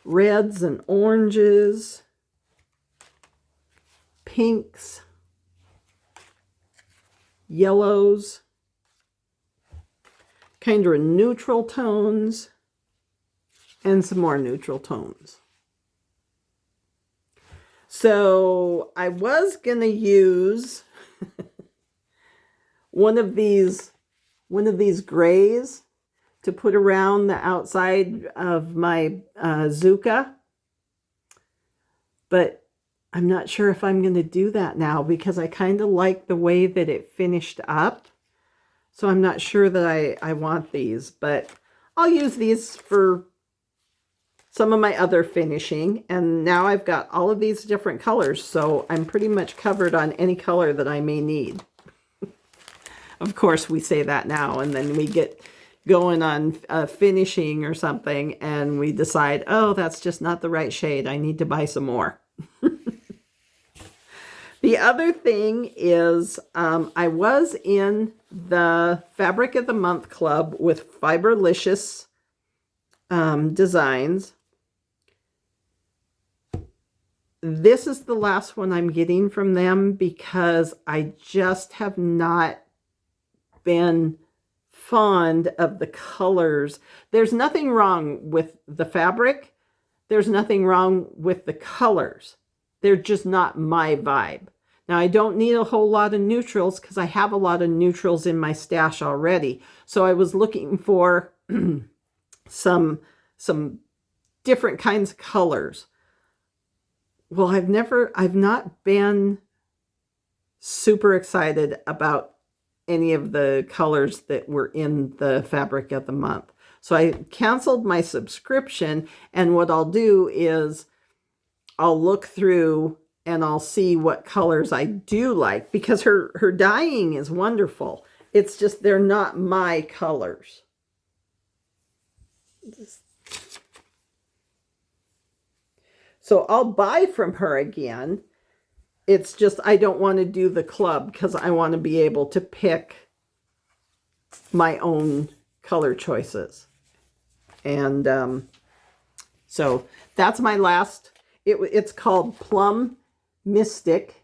reds and oranges, pinks, yellows, kind of neutral tones, and some more neutral tones. So I was going to use one of these grays to put around the outside of my Zucca, but I'm not sure if I'm going to do that now because I kind of like the way that it finished up. So I'm not sure that I want these, but I'll use these for some of my other finishing. And now I've got all of these different colors, so I'm pretty much covered on any color that I may need. Of course, we say that now, and then we get going on finishing or something, and we decide, oh, that's just not the right shade. I need to buy some more. The other thing is I was in the Fabric of the Month Club with Fiberlicious Designs. This is the last one I'm getting from them because I just have not been fond of the colors. There's nothing wrong with the fabric. There's nothing wrong with the colors. They're just not my vibe. Now, I don't need a whole lot of neutrals because I have a lot of neutrals in my stash already. So I was looking for some different kinds of colors. Well, I've not been super excited about any of the colors that were in the Fabric of the Month. So I canceled my subscription, and what I'll do is I'll look through and I'll see what colors I do like, because her dyeing is wonderful. It's just they're not my colors. So I'll buy from her again. It's just I don't want to do the club because I want to be able to pick my own color choices. And so that's my last. It's called Plum Mystic.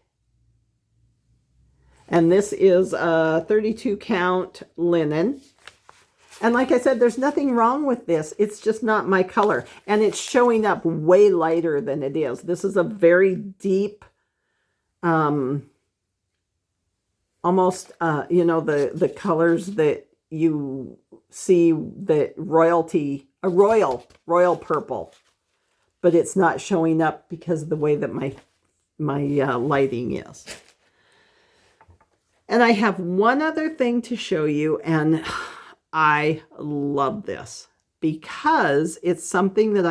And this is a 32 count linen. And like I said, there's nothing wrong with this. It's just not my color. And it's showing up way lighter than it is. This is a very deep, almost, you know, the colors that you see, that a royal purple. But it's not showing up because of the way that my lighting is. And I have one other thing to show you, and I love this because it's something that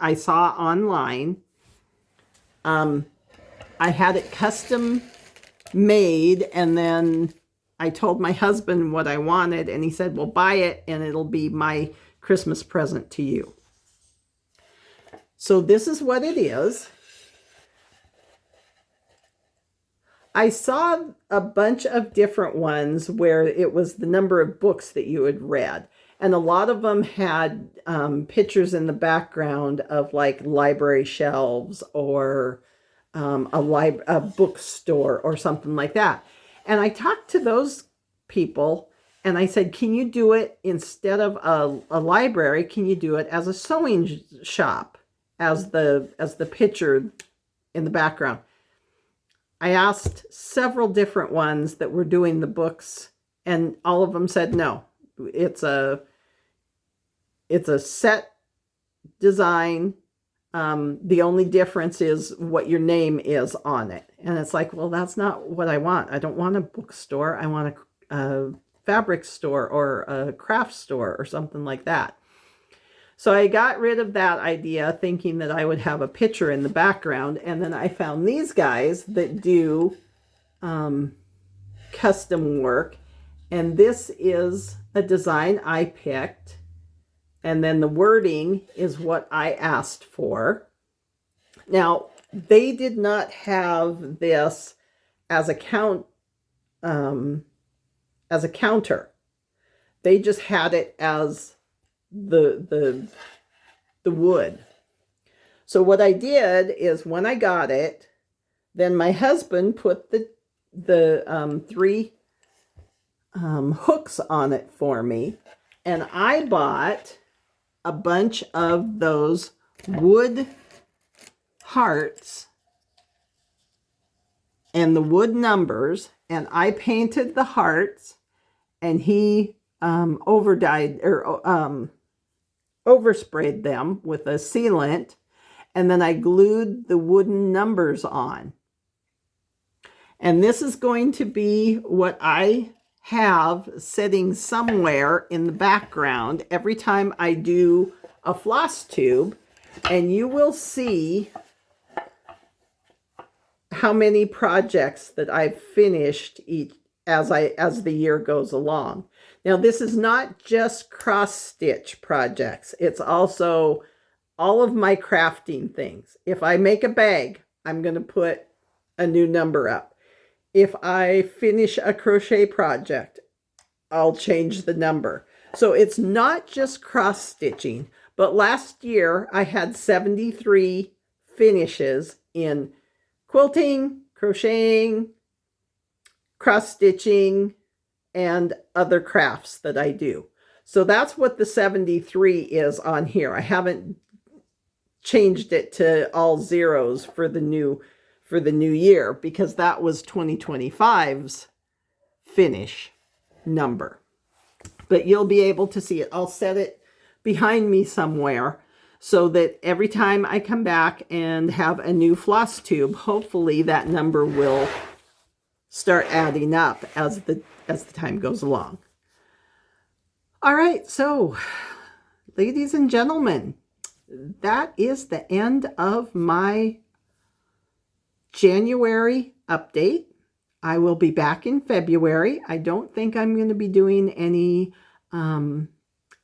I saw online. I had it custom made, and then I told my husband what I wanted, and he said, well, buy it and it'll be my Christmas present to you. So this is what it is. I saw a bunch of different ones where it was the number of books that you had read. And a lot of them had pictures in the background of like library shelves or a bookstore or something like that. And I talked to those people, And I said, can you do it instead of a library? Can you do it as a sewing shop, as the picture in the background? I asked several different ones that were doing the books, and all of them said no. It's a set design. The only difference is what your name is on it. And it's like, well, that's not what I want. I don't want a bookstore. I want a fabric store or a craft store or something like that. So I got rid of that idea, thinking that I would have a picture in the background. And then I found these guys that do custom work. And this is a design I picked. And then the wording is what I asked for. Now, they did not have this as a counter. They just had it as the wood. So what I did is, when I got it, then my husband put the 3 hooks on it for me, and I bought a bunch of those wood hearts and the wood numbers, and I painted the hearts, and he overdyed or oversprayed them with a sealant, and then I glued the wooden numbers on. And this is going to be what I have sitting somewhere in the background every time I do a Flosstube, and you will see how many projects that I've finished as the year goes along. Now, this is not just cross-stitch projects. It's also all of my crafting things. If I make a bag, I'm going to put a new number up. If I finish a crochet project, I'll change the number. So it's not just cross-stitching, but last year I had 73 finishes in quilting, crocheting, cross-stitching, and other crafts that I do. So that's what the 73 is on here. I haven't changed it to all zeros for the new year, because that was 2025's finish number. But you'll be able to see it. I'll set it behind me somewhere so that every time I come back and have a new Flosstube, hopefully that number will start adding up as the time goes along. All right, so ladies and gentlemen, that is the end of my January update. I will be back in February. I don't think I'm going to be doing any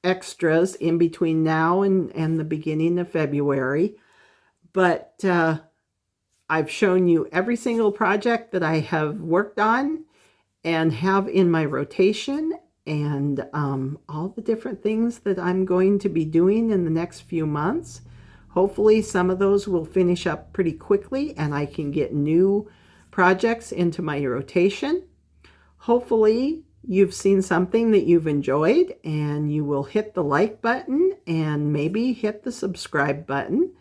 extras in between now and the beginning of February, but I've shown you every single project that I have worked on and have in my rotation, and all the different things that I'm going to be doing in the next few months. Hopefully some of those will finish up pretty quickly and I can get new projects into my rotation. Hopefully you've seen something that you've enjoyed, and you will hit the like button and maybe hit the subscribe button.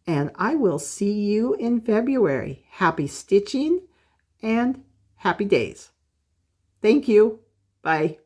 And I will see you in February. Happy stitching and happy days. Thank you. Bye.